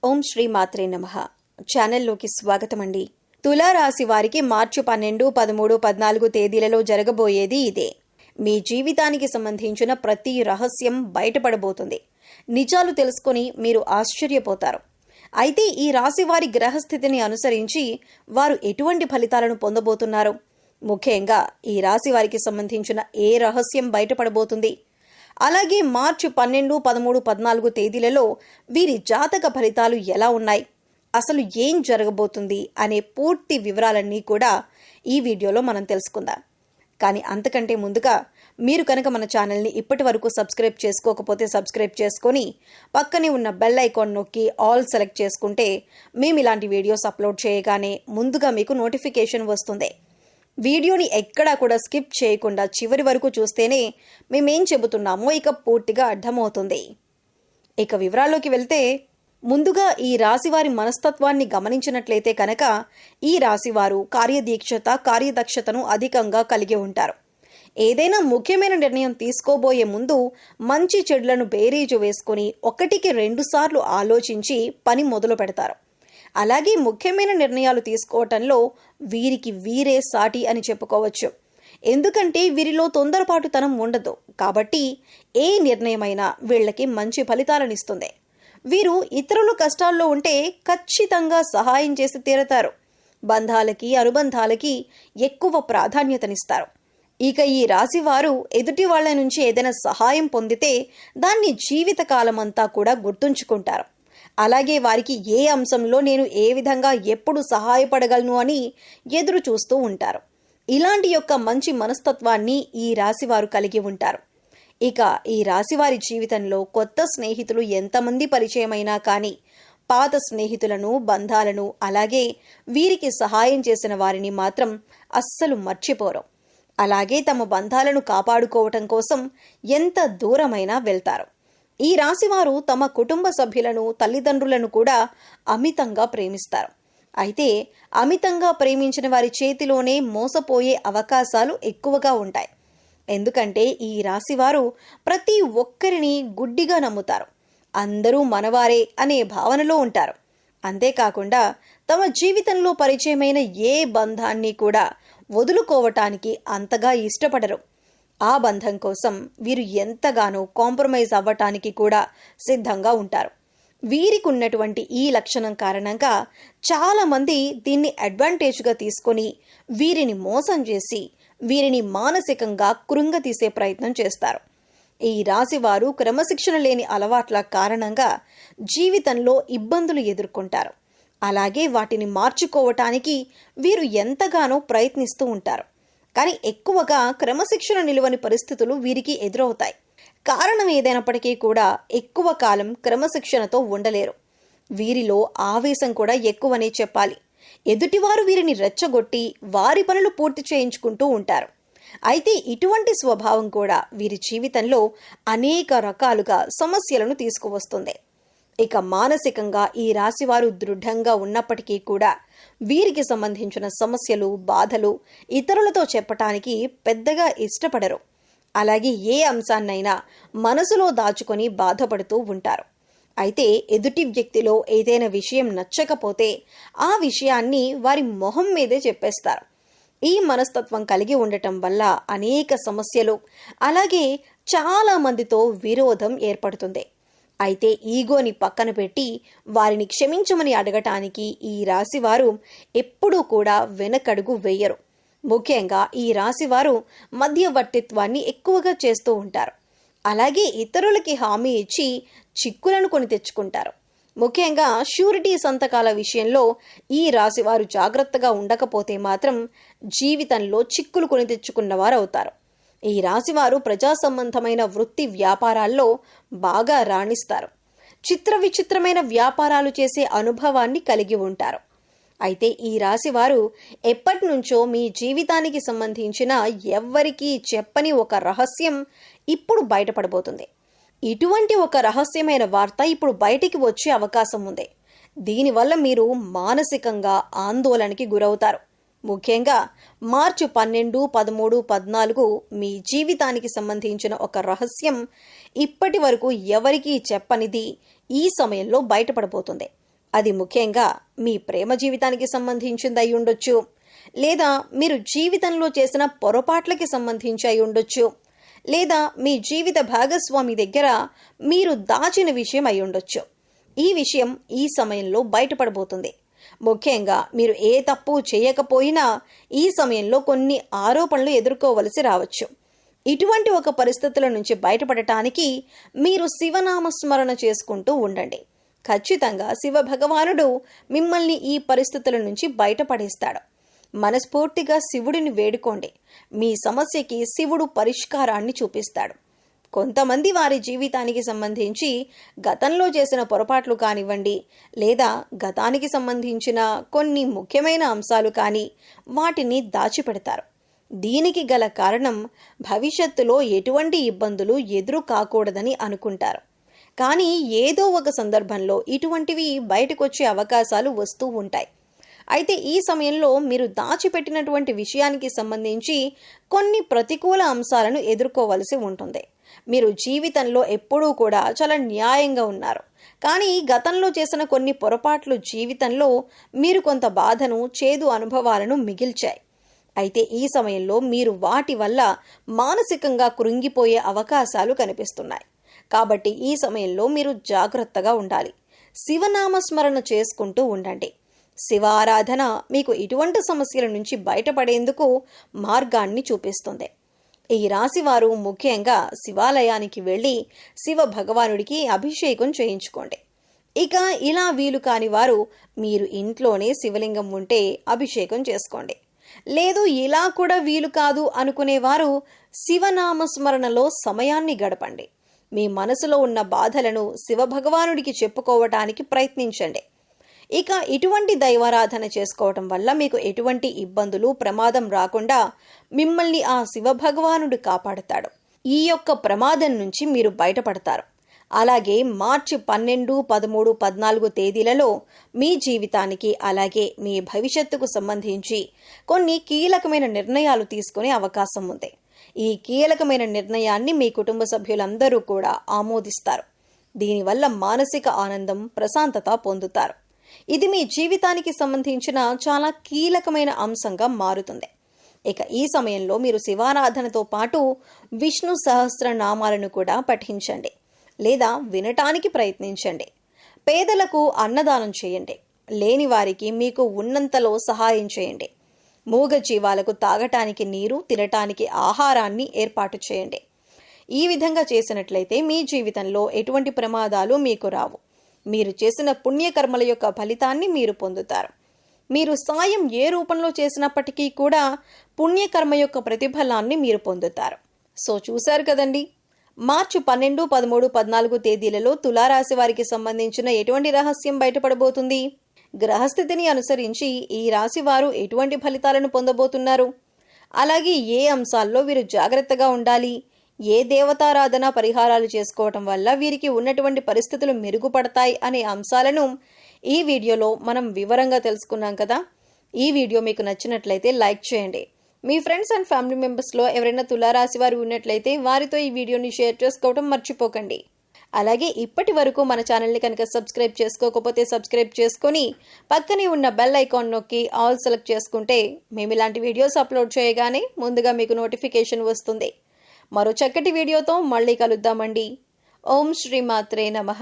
ఓం శ్రీ మాత్రే నమః. ఛానల్లోకి స్వాగతం అండి. తులారాశి వారికి మార్చి 12, 13, 14 తేదీలలో జరగబోయేది ఇదే. మీ జీవితానికి సంబంధించిన ప్రతి రహస్యం బయటపడబోతుంది. నిజాలు తెలుసుకొని మీరు ఆశ్చర్యపోతారు. అయితే ఈ రాశి వారి గ్రహస్థితిని అనుసరించి వారు ఎటువంటి ఫలితాలను పొందబోతున్నారు? ముఖ్యంగా ఈ రాశి వారికి సంబంధించిన ఏ రహస్యం బయటపడబోతుంది? అలాగే మార్చి 12, 13, 14 తేదీలలో వీరి జాతక ఫలితాలు ఎలా ఉన్నాయి, అసలు ఏం జరగబోతుంది అనే పూర్తి వివరాలన్నీ కూడా ఈ వీడియోలో మనం తెలుసుకుందాం. కానీ అంతకంటే ముందుగా మీరు కనుక మన ఛానల్ని ఇప్పటి వరకు సబ్స్క్రైబ్ చేసుకోకపోతే సబ్స్క్రైబ్ చేసుకొని పక్కనే ఉన్న బెల్ ఐకాన్ నొక్కి ఆల్ సెలెక్ట్ చేసుకుంటే మేము ఇలాంటి వీడియోస్ అప్లోడ్ చేయగానే ముందుగా మీకు నోటిఫికేషన్ వస్తుంది. వీడియోని ఎక్కడా కూడా స్కిప్ చేయకుండా చివరి వరకు చూస్తేనే మేమేం చెబుతున్నామో ఇక పూర్తిగా అర్థమవుతుంది. ఇక వివరాల్లోకి వెళ్తే ముందుగా ఈ రాశివారి మనస్తత్వాన్ని గమనించినట్లయితే కనుక ఈ రాశివారు కార్యదక్షతను అధికంగా కలిగి ఉంటారు. ఏదైనా ముఖ్యమైన నిర్ణయం తీసుకోబోయే ముందు మంచి చెడులను బేరీజు వేసుకుని 1కి 2 సార్లు ఆలోచించి పని మొదలు పెడతారు. అలాగే ముఖ్యమైన నిర్ణయాలు తీసుకోవటంలో వీరికి వీరే సాటి అని చెప్పుకోవచ్చు. ఎందుకంటే వీరిలో తొందరపాటుతనం ఉండదు కాబట్టి ఏ నిర్ణయమైనా వీళ్ళకి మంచి ఫలితాలనిస్తుంది. వీరు ఇతరులు కష్టాల్లో ఉంటే ఖచ్చితంగా సహాయం చేసి తీరతారు. బంధాలకి అనుబంధాలకి ఎక్కువ ప్రాధాన్యతనిస్తారు. ఇక ఈ రాశి వారు ఎదుటి వాళ్ళ నుంచి ఏదైనా సహాయం పొందితే దాన్ని జీవితకాలమంతా కూడా గుర్తుంచుకుంటారు. అలాగే వారికి ఏ అంశంలో నేను ఏ విధంగా ఎప్పుడు సహాయపడగలను అని ఎదురు చూస్తూ ఉంటారు. ఇలాంటి యొక్క మంచి మనస్తత్వాన్ని ఈ రాశివారు కలిగి ఉంటారు. ఇక ఈ రాశివారి జీవితంలో కొత్త స్నేహితులు ఎంతమంది పరిచయమైనా కానీ పాత స్నేహితులను, బంధాలను, అలాగే వీరికి సహాయం చేసిన వారిని మాత్రం అస్సలు మర్చిపోరు. అలాగే తమ బంధాలను కాపాడుకోవటం కోసం ఎంత దూరమైనా వెళ్తారు. ఈ రాశివారు తమ కుటుంబ సభ్యులను, తల్లిదండ్రులను కూడా అమితంగా ప్రేమిస్తారు. అయితే అమితంగా ప్రేమించిన వారి చేతిలోనే మోసపోయే అవకాశాలు ఎక్కువగా ఉంటాయి. ఎందుకంటే ఈ రాశివారు ప్రతి ఒక్కరిని గుడ్డిగా నమ్ముతారు. అందరూ మనవారే అనే భావనలో ఉంటారు. అంతేకాకుండా తమ జీవితంలో పరిచయమైన ఏ బంధాన్ని కూడా వదులుకోవటానికి అంతగా ఇష్టపడరు. ఆ బంధం కోసం వీరు ఎంతగానో కాంప్రమైజ్ అవ్వటానికి కూడా సిద్ధంగా ఉంటారు. వీరికి ఉన్నటువంటి ఈ లక్షణం కారణంగా చాలామంది దీన్ని అడ్వాంటేజ్గా తీసుకొని వీరిని మోసం చేసి వీరిని మానసికంగా కృంగతీసే ప్రయత్నం చేస్తారు. ఈ రాశివారు క్రమశిక్షణ లేని అలవాట్ల కారణంగా జీవితంలో ఇబ్బందులు ఎదుర్కొంటారు. అలాగే వాటిని మార్చుకోవటానికి వీరు ఎంతగానో ప్రయత్నిస్తూ ఉంటారు. కానీ ఎక్కువగా క్రమశిక్షణ నిలువని పరిస్థితులు వీరికి ఎదురవుతాయి. కారణం ఏదైనప్పటికీ కూడా ఎక్కువ కాలం క్రమశిక్షణతో ఉండలేరు. వీరిలో ఆవేశం కూడా ఎక్కువనే చెప్పాలి. ఎదుటివారు వీరిని రెచ్చగొట్టి వారి పనులు పూర్తి చేయించుకుంటూ ఉంటారు. అయితే ఇటువంటి స్వభావం కూడా వీరి జీవితంలో అనేక రకాలుగా సమస్యలను తీసుకువస్తుంది. ఇక మానసికంగా ఈ రాశివారు దృఢంగా ఉన్నప్పటికీ కూడా వీరికి సంబంధించిన సమస్యలు, బాధలు ఇతరులతో చెప్పటానికి పెద్దగా ఇష్టపడరు. అలాగే ఏ అంశాన్నైనా మనసులో దాచుకొని బాధపడుతూ ఉంటారు. అయితే ఎదుటి వ్యక్తిలో ఏదైనా విషయం నచ్చకపోతే ఆ విషయాన్ని వారి మొహం మీదే చెప్పేస్తారు. ఈ మనస్తత్వం కలిగి ఉండటం వల్ల అనేక సమస్యలు, అలాగే చాలా మందితో విరోధం ఏర్పడుతుంది. అయితే ఈగోని పక్కన పెట్టి వారిని క్షమించమని అడగటానికి ఈ రాశివారు ఎప్పుడూ కూడా వెనకడుగు వేయరు. ముఖ్యంగా ఈ రాశివారు మధ్యవర్తిత్వాన్ని ఎక్కువగా చేస్తూ ఉంటారు. అలాగే ఇతరులకి హామీ ఇచ్చి చిక్కులను కొని తెచ్చుకుంటారు. ముఖ్యంగా షూరిటీ సంతకాల విషయంలో ఈ రాశివారు జాగ్రత్తగా ఉండకపోతే మాత్రం జీవితంలో చిక్కులు కొని తెచ్చుకున్నవారు అవుతారు. ఈ రాశివారు ప్రజా సంబంధమైన వృత్తి వ్యాపారాల్లో బాగా రాణిస్తారు. విచిత్రమైన వ్యాపారాలు చేసే అనుభవాన్ని కలిగి ఉంటారు. అయితే ఈ రాశివారు ఎప్పటి నుంచో మీ జీవితానికి సంబంధించిన ఎవ్వరికీ చెప్పని ఒక రహస్యం ఇప్పుడు బయటపడబోతుంది. ఇటువంటి ఒక రహస్యమైన వార్త ఇప్పుడు బయటికి వచ్చే అవకాశం ఉంది. దీనివల్ల మీరు మానసికంగా ఆందోళనకి గురవుతారు. ముఖ్యంగా మార్చి 12, 13, 14 మీ జీవితానికి సంబంధించిన ఒక రహస్యం ఇప్పటి వరకు ఎవరికీ చెప్పనిది ఈ సమయంలో బయటపడబోతుంది. అది ముఖ్యంగా మీ ప్రేమ జీవితానికి సంబంధించింది అయి ఉండొచ్చు, లేదా మీరు జీవితంలో చేసిన పొరపాట్లకి సంబంధించి అయి ఉండొచ్చు, లేదా మీ జీవిత భాగస్వామి దగ్గర మీరు దాచిన విషయం అయి ఉండొచ్చు. ఈ విషయం ఈ సమయంలో బయటపడబోతుంది. ముఖ్యంగా మీరు ఏ తప్పు చేయకపోయినా ఈ సమయంలో కొన్ని ఆరోపణలు ఎదుర్కోవలసి రావచ్చు. ఇటువంటి ఒక పరిస్థితుల నుంచి బయటపడటానికి మీరు శివనామస్మరణ చేసుకుంటూ ఉండండి. ఖచ్చితంగా శివ భగవానుడు మిమ్మల్ని ఈ పరిస్థితుల నుంచి బయటపడేస్తాడు. మనస్ఫూర్తిగా శివుడిని వేడుకోండి. మీ సమస్యకి శివుడు పరిష్కారాన్ని చూపిస్తాడు. కొంతమంది వారి జీవితానికి సంబంధించి గతంలో చేసిన పొరపాట్లు కానివ్వండి, లేదా గతానికి సంబంధించిన కొన్ని ముఖ్యమైన అంశాలు కానీ వాటిని దాచిపెడతారు. దీనికి గల కారణం భవిష్యత్తులో ఎటువంటి ఇబ్బందులు ఎదురు కాకూడదని అనుకుంటారు. కానీ ఏదో ఒక సందర్భంలో ఇటువంటివి బయటకొచ్చే అవకాశాలు వస్తూ ఉంటాయి. అయితే ఈ సమయంలో మీరు దాచిపెట్టినటువంటి విషయానికి సంబంధించి కొన్ని ప్రతికూల అంశాలను ఎదుర్కోవలసి ఉంటుంది. మీరు జీవితంలో ఎప్పుడూ కూడా చాలా న్యాయంగా ఉన్నారు. కానీ గతంలో చేసిన కొన్ని పొరపాట్లు జీవితంలో మీరు కొంత బాధను, చేదు అనుభవాలను మిగిల్చాయి. అయితే ఈ సమయంలో మీరు వాటి వల్ల మానసికంగా కృంగిపోయే అవకాశాలు కనిపిస్తున్నాయి. కాబట్టి ఈ సమయంలో మీరు జాగ్రత్తగా ఉండాలి. శివనామస్మరణ చేసుకుంటూ ఉండండి. శివారాధన మీకు ఇటువంటి సమస్యల నుంచి బయటపడేందుకు మార్గాన్ని చూపిస్తుంది. ఈ రాశివారు ముఖ్యంగా శివాలయానికి వెళ్ళి శివ భగవానుడికి అభిషేకం చేయించుకోండి. ఇక ఇలా వీలు కాని వారు మీరు ఇంట్లోనే శివలింగం ఉంటే అభిషేకం చేసుకోండి. లేదు ఇలా కూడా వీలు కాదు అనుకునేవారు శివనామస్మరణలో సమయాన్ని గడపండి. మీ మనసులో ఉన్న బాధలను శివ భగవానుడికి చెప్పుకోవటానికి ప్రయత్నించండి. ఇక ఇటువంటి దైవారాధన చేసుకోవటం వల్ల మీకు ఎటువంటి ఇబ్బందులు, ప్రమాదం రాకుండా మిమ్మల్ని ఆ శివ భగవానుడు కాపాడుతాడు. ఈ యొక్క ప్రమాదం నుంచి మీరు బయటపడతారు. అలాగే మార్చి 12, 13, 14 తేదీలలో మీ జీవితానికి అలాగే మీ భవిష్యత్తుకు సంబంధించి కొన్ని కీలకమైన నిర్ణయాలు తీసుకునే అవకాశం ఉంది. ఈ కీలకమైన నిర్ణయాన్ని మీ కుటుంబ సభ్యులందరూ కూడా ఆమోదిస్తారు. దీనివల్ల మానసిక ఆనందం, ప్రశాంతత పొందుతారు. ఇది మీ జీవితానికి సంబంధించిన చాలా కీలకమైన అంశంగా మారుతుంది. ఇక ఈ సమయంలో మీరు శివారాధనతో పాటు విష్ణు సహస్రనామాలను కూడా పఠించండి, లేదా వినటానికి ప్రయత్నించండి. పేదలకు అన్నదానం చేయండి. లేని వారికి మీకు ఉన్నంతలో సహాయం చేయండి. మూగ జీవాలకు తాగటానికి నీరు, తినటానికి ఆహారాన్ని ఏర్పాటు చేయండి. ఈ విధంగా చేసినట్లయితే మీ జీవితంలో ఎటువంటి ప్రమాదాలు మీకు రావు. మీరు చేసిన పుణ్యకర్మల యొక్క ఫలితాన్ని మీరు పొందుతారు. మీరు సాయం ఏ రూపంలో చేసినప్పటికీ కూడా పుణ్యకర్మ యొక్క ప్రతిఫలాన్ని మీరు పొందుతారు. సో చూశారు కదండి, మార్చి 12, 13, 14 తేదీలలో తులారాశి వారికి సంబంధించిన ఎటువంటి రహస్యం బయటపడబోతుంది? గ్రహస్థితిని అనుసరించి ఈ రాశి వారు ఎటువంటి ఫలితాలను పొందబోతున్నారు? అలాగే ఏ అంశాల్లో వీరు జాగ్రత్తగా ఉండాలి? ఏ దేవతారాధన పరిహారాలు చేసుకోవటం వల్ల వీరికి ఉన్నటువంటి పరిస్థితులు మెరుగుపడతాయి అనే అంశాలను ఈ వీడియోలో మనం వివరంగా తెలుసుకున్నాం కదా. ఈ వీడియో మీకు నచ్చినట్లయితే లైక్ చేయండి. మీ ఫ్రెండ్స్ అండ్ ఫ్యామిలీ మెంబర్స్లో ఎవరైనా తులారాశి వారు ఉన్నట్లయితే వారితో ఈ వీడియోని షేర్ చేసుకోవడం మర్చిపోకండి. అలాగే ఇప్పటి వరకు మన ఛానల్ని కనుక సబ్స్క్రైబ్ చేసుకోకపోతే సబ్స్క్రైబ్ చేసుకొని పక్కనే ఉన్న బెల్ ఐకాన్ నొక్కి ఆల్ సెలెక్ట్ చేసుకుంటే మేము ఇలాంటి వీడియోస్ అప్లోడ్ చేయగానే ముందుగా మీకు నోటిఫికేషన్ వస్తుంది. మరో చక్కటి వీడియోతో మళ్ళీ కలుద్దామండి. ఓం శ్రీ మాత్రే నమః.